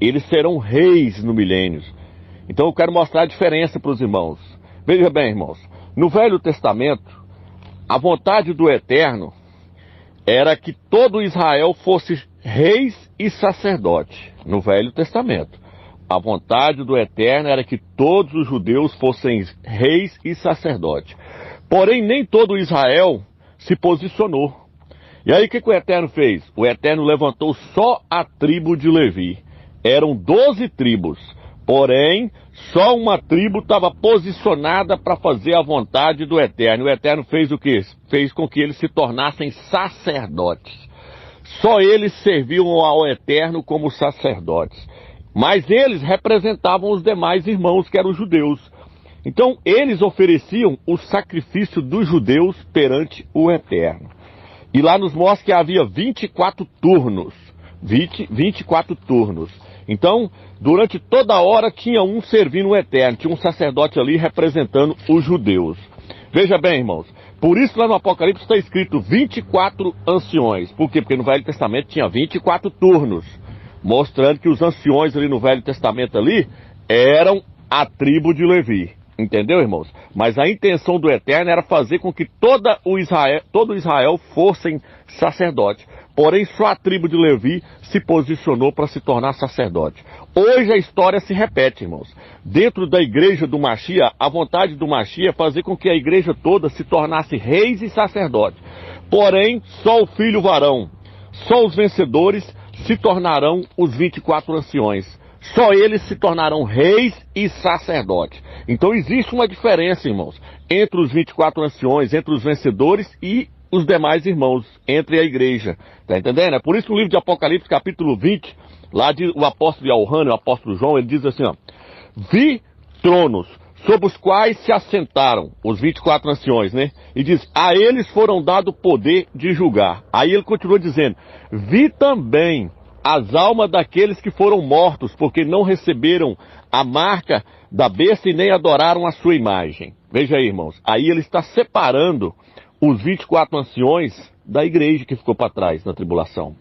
eles serão reis no milênio. Então eu quero mostrar a diferença para os irmãos. Veja bem, irmãos, no Velho Testamento, a vontade do Eterno era que todo Israel fosse reis e sacerdote. No Velho Testamento, a vontade do Eterno era que todos os judeus fossem reis e sacerdotes. Porém, nem todo Israel se posicionou. E aí o que o Eterno fez? O Eterno levantou só a tribo de Levi. Eram 12 tribos. Porém, só uma tribo estava posicionada para fazer a vontade do Eterno. O Eterno fez o quê? Fez com que eles se tornassem sacerdotes. Só eles serviam ao Eterno como sacerdotes. Mas eles representavam os demais irmãos, que eram os judeus. Então, eles ofereciam o sacrifício dos judeus perante o Eterno. E lá nos mostra que havia 24 turnos. 24 turnos. Então, durante toda hora tinha um servindo o Eterno. Tinha um sacerdote ali representando os judeus. Veja bem, irmãos. Por isso lá no Apocalipse está escrito 24 anciões. Por quê? Porque no Velho Testamento tinha 24 turnos. Mostrando que os anciões ali no Velho Testamento ali eram a tribo de Levi. Entendeu, irmãos? Mas a intenção do Eterno era fazer com que todo Israel fossem sacerdotes. Porém, só a tribo de Levi se posicionou para se tornar sacerdote. Hoje a história se repete, irmãos. Dentro da igreja do Mashiach, a vontade do Mashiach é fazer com que a igreja toda se tornasse reis e sacerdotes. Porém, só o filho varão, só os vencedores se tornarão os 24 anciões. Só eles se tornarão reis e sacerdotes. Então existe uma diferença, irmãos, entre os 24 anciões, entre os vencedores e os demais irmãos, entre a igreja. Está entendendo? É por isso que no livro de Apocalipse, capítulo 20, lá o apóstolo Yohanan, o apóstolo João, ele diz assim, ó: vi tronos sobre os quais se assentaram os 24 anciões, né? E diz, a eles foram dado poder de julgar. Aí ele continua dizendo, vi também as almas daqueles que foram mortos, porque não receberam a marca da besta e nem adoraram a sua imagem. Veja aí, irmãos, aí ele está separando os 24 anciões da igreja que ficou para trás na tribulação.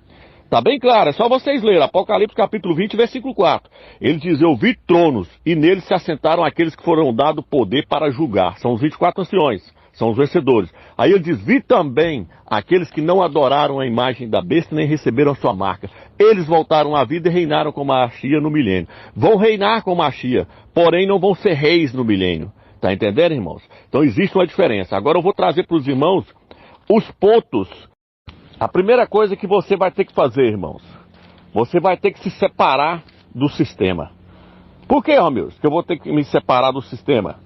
Tá bem claro, é só vocês lerem, Apocalipse capítulo 20, versículo 4. Ele diz, eu vi tronos, e neles se assentaram aqueles que foram dado poder para julgar. São os 24 anciões, são os vencedores. Aí ele diz, vi também aqueles que não adoraram a imagem da besta, nem receberam a sua marca. Eles voltaram à vida e reinaram com Mashiach no milênio. Vão reinar com Mashiach, porém não vão ser reis no milênio. Tá entendendo, irmãos? Então existe uma diferença. Agora eu vou trazer para os irmãos os pontos. A primeira coisa que você vai ter que fazer, irmãos, você vai ter que se separar do sistema. Por que, Romeu, que eu vou ter que me separar do sistema?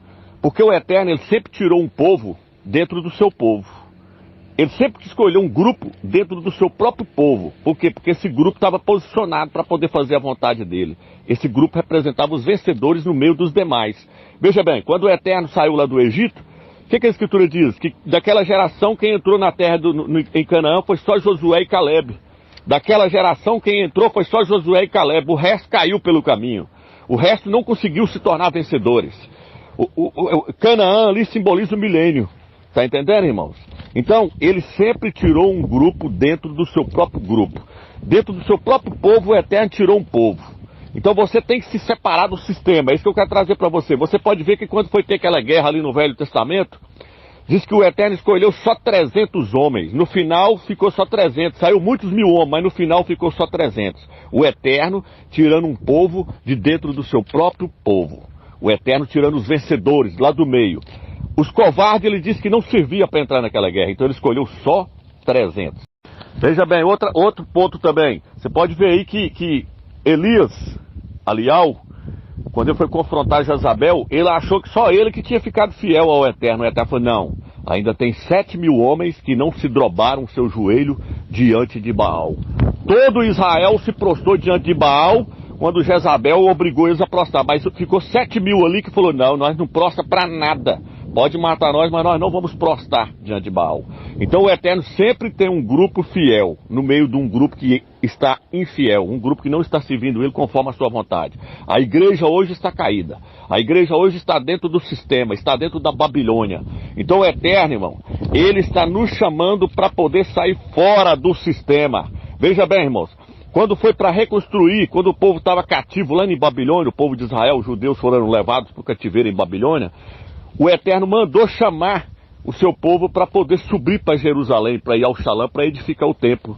Porque o Eterno, ele sempre tirou um povo dentro do seu povo. Ele sempre escolheu um grupo dentro do seu próprio povo. Por quê? Porque esse grupo estava posicionado para poder fazer a vontade dele. Esse grupo representava os vencedores no meio dos demais. Veja bem, quando o Eterno saiu lá do Egito, o que a Escritura diz? Que daquela geração quem entrou na terra em Canaã foi só Josué e Caleb. Daquela geração quem entrou foi só Josué e Caleb. O resto caiu pelo caminho. O resto não conseguiu se tornar vencedores. O Canaã ali simboliza o milênio. Está entendendo, irmãos? Então, ele sempre tirou um grupo dentro do seu próprio grupo. Dentro do seu próprio povo, o Eterno tirou um povo. Então você tem que se separar do sistema. É isso que eu quero trazer para você. Você pode ver que quando foi ter aquela guerra ali no Velho Testamento, diz que o Eterno escolheu só 300 homens. No final ficou só 300. Saiu muitos mil homens, mas no final ficou só 300. O Eterno tirando um povo de dentro do seu próprio povo. O Eterno tirando os vencedores lá do meio. Os covardes, ele disse que não servia para entrar naquela guerra. Então ele escolheu só 300. Veja bem, outro ponto também. Você pode ver aí que Elias, Alial, quando ele foi confrontar Jezabel, ele achou que só ele que tinha ficado fiel ao Eterno. O Eterno falou, não, ainda tem 7.000 homens que não se dobraram seu joelho diante de Baal. Todo Israel se prostrou diante de Baal, quando Jezabel obrigou eles a prostrar. Mas ficou 7.000 ali que falou, não, nós não prostra para nada. Pode matar nós, mas nós não vamos prostrar diante de Baal. Então o Eterno sempre tem um grupo fiel no meio de um grupo que está infiel, um grupo que não está servindo ele conforme a sua vontade. A igreja hoje está caída. A igreja hoje está dentro do sistema, está dentro da Babilônia. Então o Eterno, irmão, ele está nos chamando para poder sair fora do sistema. Veja bem, irmãos, Quando foi para reconstruir, quando o povo estava cativo lá em Babilônia, o povo de Israel, os judeus foram levados para o cativeiro em Babilônia, o Eterno mandou chamar o seu povo para poder subir para Jerusalém, para ir ao Shalom, para edificar o templo.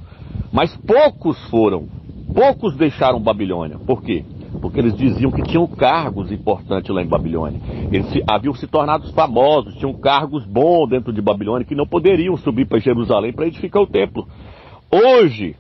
Mas poucos foram, poucos deixaram Babilônia. Por quê? Porque eles diziam que tinham cargos importantes lá em Babilônia. Eles haviam se tornado famosos, tinham cargos bons dentro de Babilônia, que não poderiam subir para Jerusalém para edificar o templo. Hoje,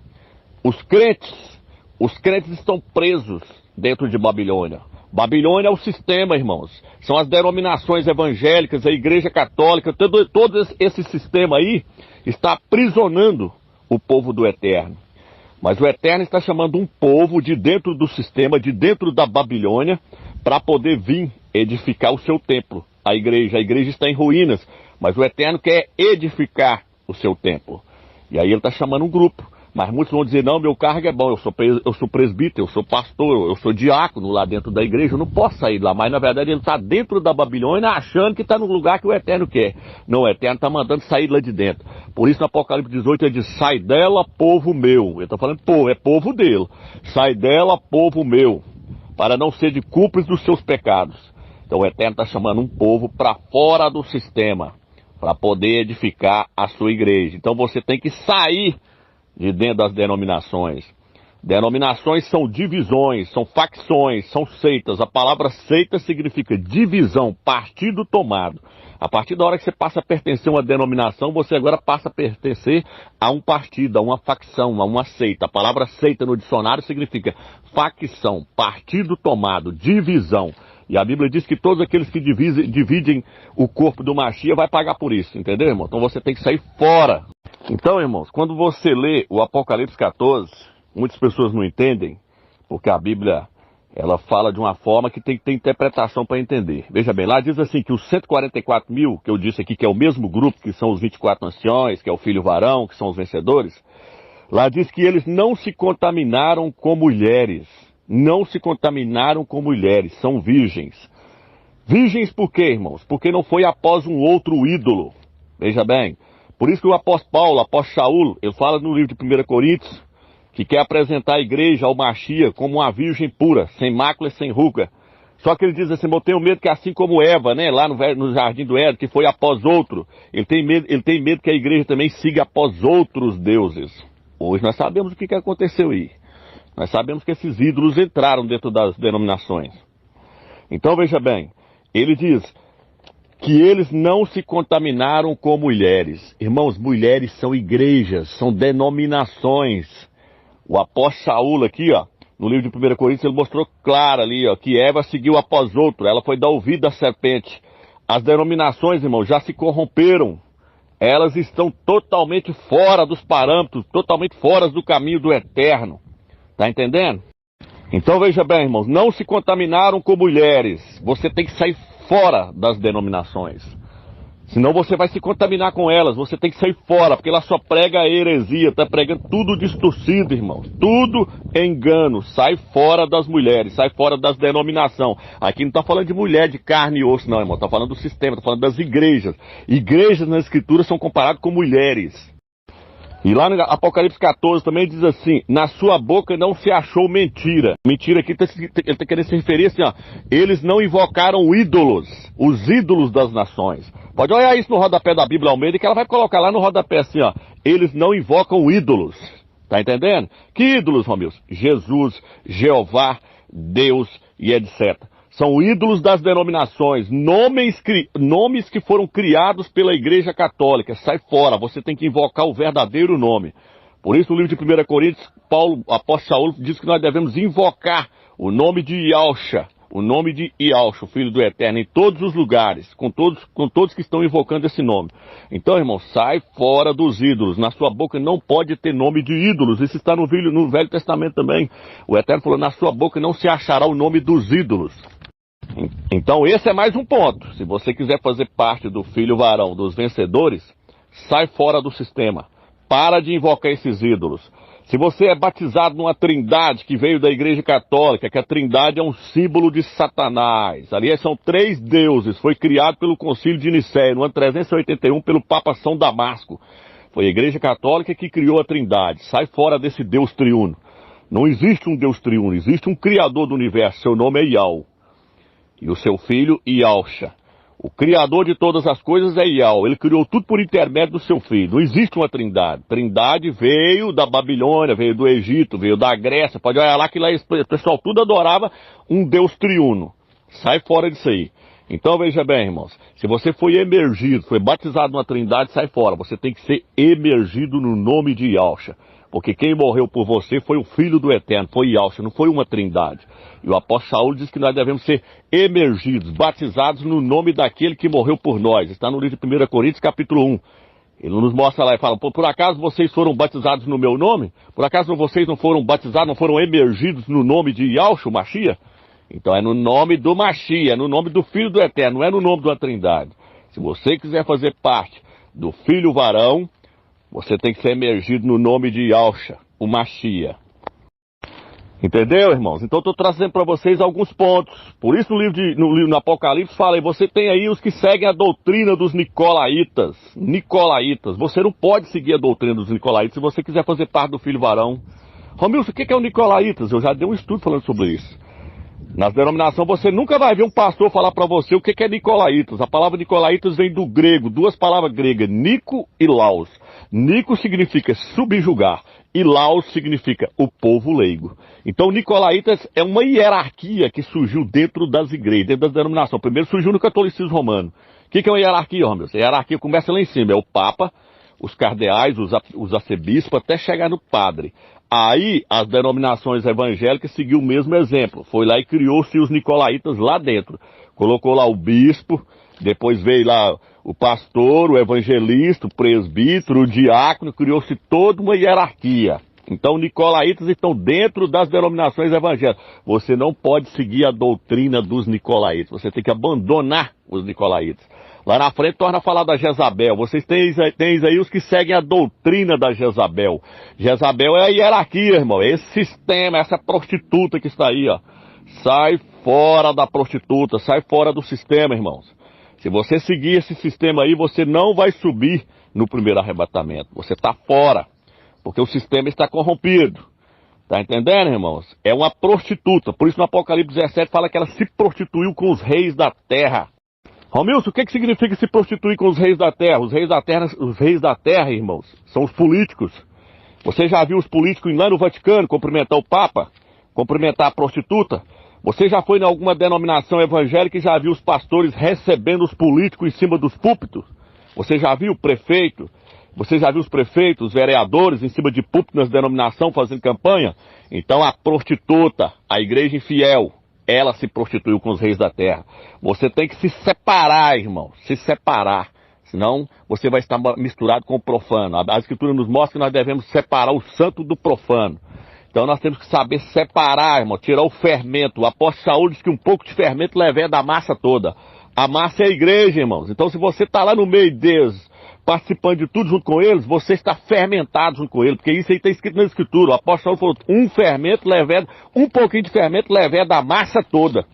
os crentes estão presos dentro de Babilônia. Babilônia é o sistema, irmãos. São as denominações evangélicas, a igreja católica, todo esse sistema aí está aprisionando o povo do Eterno. Mas o Eterno está chamando um povo de dentro do sistema, de dentro da Babilônia, para poder vir edificar o seu templo. A igreja está em ruínas, mas o Eterno quer edificar o seu templo. E aí ele está chamando um grupo. Mas muitos vão dizer, não, meu cargo é bom, eu sou presbítero, eu sou pastor, eu sou diácono lá dentro da igreja, eu não posso sair lá. Mas na verdade ele está dentro da Babilônia achando que está no lugar que o Eterno quer. Não, o Eterno está mandando sair lá de dentro. Por isso no Apocalipse 18 ele diz, sai dela, povo meu. Ele está falando, pô, é povo dele. Sai dela, povo meu, para não ser de cúmplice dos seus pecados. Então o Eterno está chamando um povo para fora do sistema, para poder edificar a sua igreja. Então você tem que sair de dentro das denominações. Denominações são divisões, são facções, são seitas. A palavra seita significa divisão, partido tomado. A partir da hora que você passa a pertencer a uma denominação, você agora passa a pertencer a um partido, a uma facção, a uma seita. A palavra seita no dicionário significa facção, partido tomado, divisão. E a Bíblia diz que todos aqueles que dividem o corpo do Mashiach vai pagar por isso, entendeu, irmão? Então você tem que sair fora. Então, irmãos, quando você lê o Apocalipse 14, muitas pessoas não entendem, porque a Bíblia, ela fala de uma forma que tem que ter interpretação para entender. Veja bem, lá diz assim que os 144 mil, que eu disse aqui, que é o mesmo grupo, que são os 24 anciões, que é o filho varão, que são os vencedores, lá diz que eles não se contaminaram com mulheres. Não se contaminaram com mulheres, são virgens. Virgens por quê, irmãos? Porque não foi após um outro ídolo. Veja bem, por isso que o apóstolo Paulo, o apóstolo Shaul, ele fala no livro de 1 Coríntios, que quer apresentar a igreja ao Mashiach como uma virgem pura, sem mácula e sem ruga. Só que ele diz assim, eu tenho medo que assim como Eva, né, lá no jardim do Éden, que foi após outro, ele tem medo que a igreja também siga após outros deuses. Hoje nós sabemos o que aconteceu aí. Nós sabemos que esses ídolos entraram dentro das denominações. Então veja bem, ele diz que eles não se contaminaram com mulheres. Irmãos, mulheres são igrejas, são denominações. O apóstolo Shaul aqui, ó, no livro de 1 Coríntios, ele mostrou claro ali, ó, que Eva seguiu após outro, ela foi dar ouvido à serpente. As denominações, irmãos, já se corromperam. Elas estão totalmente fora dos parâmetros, totalmente fora do caminho do Eterno. Tá entendendo? Então veja bem, irmãos, não se contaminaram com mulheres. Você tem que sair fora das denominações. Senão você vai se contaminar com elas. Você tem que sair fora, porque ela só prega a heresia, está pregando tudo distorcido, irmãos. Tudo engano. Sai fora das mulheres, sai fora das denominações. Aqui não está falando de mulher de carne e osso, não, irmão. Está falando do sistema, está falando das igrejas. Igrejas na Escritura são comparadas com mulheres. E lá no Apocalipse 14 também diz assim, na sua boca não se achou mentira. Mentira aqui, ele está querendo se referir assim, ó, eles não invocaram ídolos, os ídolos das nações. Pode olhar isso no rodapé da Bíblia Almeida, que ela vai colocar lá no rodapé assim, ó, eles não invocam ídolos. Tá entendendo? Que ídolos, Romilson? Jesus, Jeová, Deus e etc. São ídolos das denominações, nomes que foram criados pela Igreja Católica. Sai fora, você tem que invocar o verdadeiro nome. Por isso, no livro de 1 Coríntios, Paulo, apóstolo Saul, diz que nós devemos invocar o nome de Yahshua, o nome de Yahshua, o Filho do Eterno, em todos os lugares, com todos que estão invocando esse nome. Então, irmão, sai fora dos ídolos. Na sua boca não pode ter nome de ídolos. Isso está no Velho Testamento também. O Eterno falou, na sua boca não se achará o nome dos ídolos. Então esse é mais um ponto. Se você quiser fazer parte do filho varão dos vencedores, sai fora do sistema. Para de invocar esses ídolos. Se você é batizado numa trindade que veio da Igreja Católica, que a trindade é um símbolo de Satanás. Ali são 3 deuses. Foi criado pelo Concílio de Nicéia, no ano 381, pelo Papa São Damasco. Foi a Igreja Católica que criou a trindade. Sai fora desse Deus triuno. Não existe um Deus triuno, existe um Criador do universo, seu nome é Yahweh. E o seu filho, Yahusha. O Criador de todas as coisas é Yahweh. Ele criou tudo por intermédio do seu filho. Não existe uma trindade. Trindade veio da Babilônia, veio do Egito, veio da Grécia. Pode olhar lá que lá o pessoal tudo adorava um Deus triuno. Sai fora disso aí. Então veja bem, irmãos. Se você foi emergido, foi batizado numa trindade, sai fora. Você tem que ser emergido no nome de Yahusha. Porque quem morreu por você foi o Filho do Eterno, foi Yahusha, não foi uma trindade. E o apóstolo Saul diz que nós devemos ser emergidos, batizados no nome daquele que morreu por nós. Está no livro de 1 Coríntios, capítulo 1. Ele nos mostra lá e fala, por acaso vocês foram batizados no meu nome? Por acaso vocês não foram batizados, não foram emergidos no nome de Yahusha, o Mashiach? Então é no nome do Mashiach, é no nome do Filho do Eterno, não é no nome de uma trindade. Se você quiser fazer parte do Filho varão, você tem que ser emergido no nome de Yahusha, o Mashiach. Entendeu, irmãos? Então estou trazendo para vocês alguns pontos. Por isso no Apocalipse fala aí, você tem aí os que seguem a doutrina dos Nicolaitas. Nicolaitas. Você não pode seguir a doutrina dos Nicolaitas se você quiser fazer parte do Filho varão. Romilson, o que é o Nicolaitas? Eu já dei um estudo falando sobre isso. Nas denominações você nunca vai ver um pastor falar para você o que é Nicolaitas. A palavra Nicolaitas vem do grego, duas palavras gregas, Nico e Laos. Nico significa subjugar e Laos significa o povo leigo. Então Nicolaitas é uma hierarquia que surgiu dentro das igrejas, dentro das denominações. Primeiro surgiu no catolicismo romano. O que é uma hierarquia, Romeu? A hierarquia começa lá em cima, é o Papa, os cardeais, os arcebispos, até chegar no padre. Aí as denominações evangélicas seguiu o mesmo exemplo. Foi lá e criou-se os Nicolaitas lá dentro. Colocou lá o bispo, depois veio lá o pastor, o evangelista, o presbítero, o diácono, criou-se toda uma hierarquia. Então, Nicolaitas estão dentro das denominações evangélicas. Você não pode seguir a doutrina dos Nicolaitas. Você tem que abandonar os Nicolaitas. Lá na frente torna a falar da Jezabel. Vocês têm aí os que seguem a doutrina da Jezabel. Jezabel é a hierarquia, irmão. Esse sistema, essa prostituta que está aí, ó. Sai fora da prostituta, sai fora do sistema, irmãos. Se você seguir esse sistema aí, você não vai subir no primeiro arrebatamento. Você está fora, porque o sistema está corrompido. Tá entendendo, irmãos? É uma prostituta. Por isso no Apocalipse 17 fala que ela se prostituiu com os reis da terra. Romilson, o que significa se prostituir com os reis da terra? Os reis da terra, irmãos, são os políticos. Você já viu os políticos ir lá no Vaticano cumprimentar o Papa? Cumprimentar a prostituta? Você já foi em alguma denominação evangélica e já viu os pastores recebendo os políticos em cima dos púlpitos? Você já viu o prefeito? Você já viu os prefeitos, os vereadores em cima de púlpito nas denominações fazendo campanha? Então a prostituta, a igreja infiel, ela se prostituiu com os reis da terra. Você tem que se separar, irmão, se separar. Senão você vai estar misturado com o profano. A Escritura nos mostra que nós devemos separar o santo do profano. Então nós temos que saber separar, irmão, tirar o fermento. O apóstolo Saul diz que um pouco de fermento leva da massa toda. A massa é a igreja, irmãos. Então se você está lá no meio deles, participando de tudo junto com eles, você está fermentado junto com eles, porque isso aí está escrito na Escritura. O apóstolo falou, um pouquinho de fermento leva da massa toda.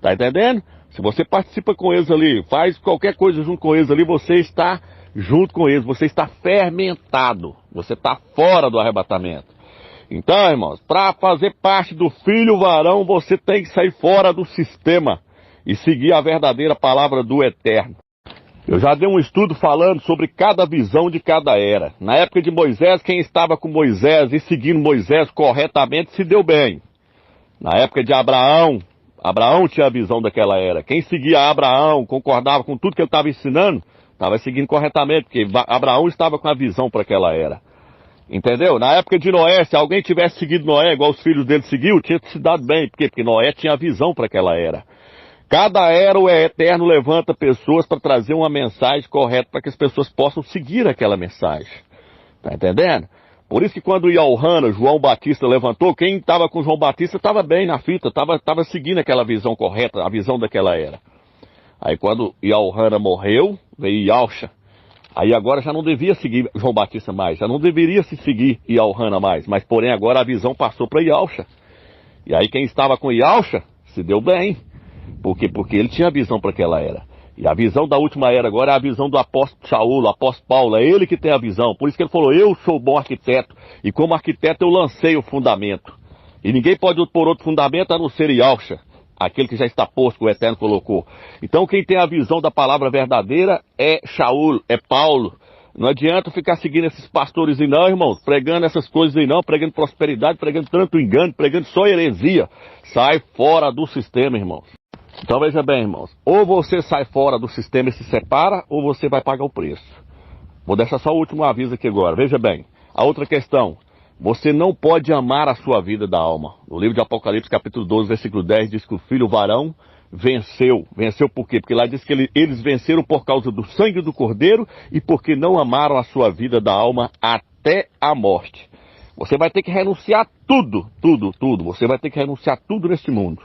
Tá entendendo? Se você participa com eles ali, faz qualquer coisa junto com eles ali, você está junto com eles, você está fermentado, você está fora do arrebatamento. Então, irmãos, para fazer parte do Filho varão, você tem que sair fora do sistema e seguir a verdadeira palavra do Eterno. Eu já dei um estudo falando sobre cada visão de cada era. Na época de Moisés, quem estava com Moisés e seguindo Moisés corretamente se deu bem. Na época de Abraão, Abraão tinha a visão daquela era. Quem seguia Abraão, concordava com tudo que ele estava ensinando, estava seguindo corretamente, porque Abraão estava com a visão para aquela era. Entendeu? Na época de Noé, se alguém tivesse seguido Noé igual os filhos dele seguiu, tinha se dado bem. Por quê? Porque Noé tinha a visão para aquela era. Cada era o Eterno levanta pessoas para trazer uma mensagem correta para que as pessoas possam seguir aquela mensagem. Tá entendendo? Por isso que quando Yohana, João Batista, levantou, quem estava com João Batista estava bem na fita, estava seguindo aquela visão correta, a visão daquela era. Aí quando Yohana morreu, veio Yahusha. Aí agora já não devia seguir João Batista mais, já não deveria se seguir Yohana mais, mas porém agora a visão passou para Yahusha. E aí quem estava com Yahusha se deu bem. Por quê? Porque ele tinha visão para aquela era. E a visão da última era agora é a visão do apóstolo Saulo, apóstolo Paulo, é ele que tem a visão. Por isso que ele falou, eu sou bom arquiteto, e como arquiteto eu lancei o fundamento. E ninguém pode pôr outro fundamento a não ser Yahshua, aquele que já está posto, que o Eterno colocou. Então quem tem a visão da palavra verdadeira é Saulo, é Paulo. Não adianta ficar seguindo esses pastores aí não, irmãos, pregando essas coisas aí não, pregando prosperidade, pregando tanto engano, pregando só heresia. Sai fora do sistema, irmãos. Então veja bem, irmãos, ou você sai fora do sistema e se separa, ou você vai pagar o preço. Vou deixar só o último aviso aqui agora, veja bem. A outra questão, você não pode amar a sua vida da alma. No livro de Apocalipse, capítulo 12, versículo 10, diz que o filho varão venceu. Venceu por quê? Porque lá diz que eles venceram por causa do sangue do cordeiro e porque não amaram a sua vida da alma até a morte. Você vai ter que renunciar tudo. Você vai ter que renunciar tudo neste mundo.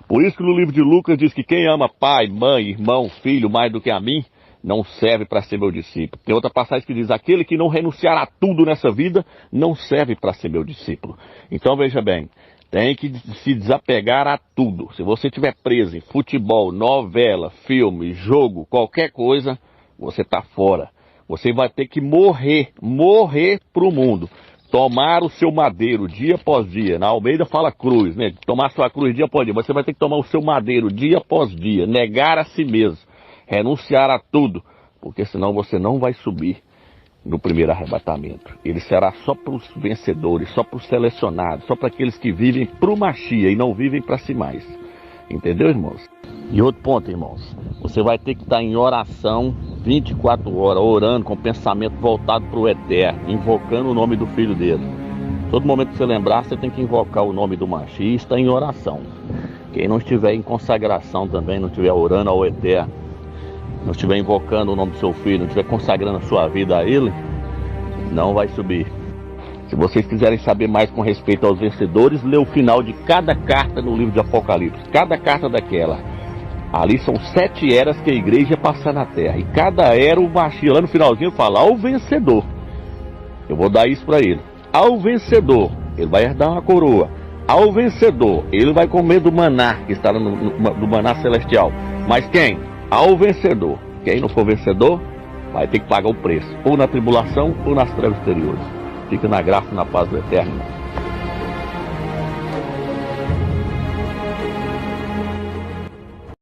Por isso que no livro de Lucas diz que quem ama pai, mãe, irmão, filho mais do que a mim, não serve para ser meu discípulo. Tem outra passagem que diz, aquele que não renunciar a tudo nessa vida, não serve para ser meu discípulo. Então veja bem, tem que se desapegar a tudo. Se você estiver preso em futebol, novela, filme, jogo, qualquer coisa, você está fora. Você vai ter que morrer para o mundo. Tomar o seu madeiro dia após dia. Na Almeida fala cruz, né? Tomar sua cruz dia após dia. Você vai ter que tomar o seu madeiro dia após dia. Negar a si mesmo. Renunciar a tudo. Porque senão você não vai subir no primeiro arrebatamento. Ele será só para os vencedores, só para os selecionados, só para aqueles que vivem para o Machia e não vivem para si mais. Entendeu, irmãos? E outro ponto, irmãos. Você vai ter que estar em oração 24 horas, orando com o pensamento voltado para o Eterno, invocando o nome do Filho dele. Todo momento que você lembrar, você tem que invocar o nome do Machia e estar em oração. Quem não estiver em consagração também, não estiver orando ao Eterno, não estiver invocando o nome do seu filho, não estiver consagrando a sua vida a ele, não vai subir. Se vocês quiserem saber mais com respeito aos vencedores, lê o final de cada carta no livro de Apocalipse. Cada carta daquela. Ali são 7 eras que a igreja ia passar na terra. E cada era o Machia, lá no finalzinho, fala ao vencedor. Eu vou dar isso para ele. Ao vencedor, ele vai herdar uma coroa. Ao vencedor, ele vai comer do maná, que está do maná celestial. Mas quem? Ao vencedor. Quem não for vencedor, vai ter que pagar o preço. Ou na tribulação, ou nas trevas exteriores. Fica na graça e na paz do Eterno.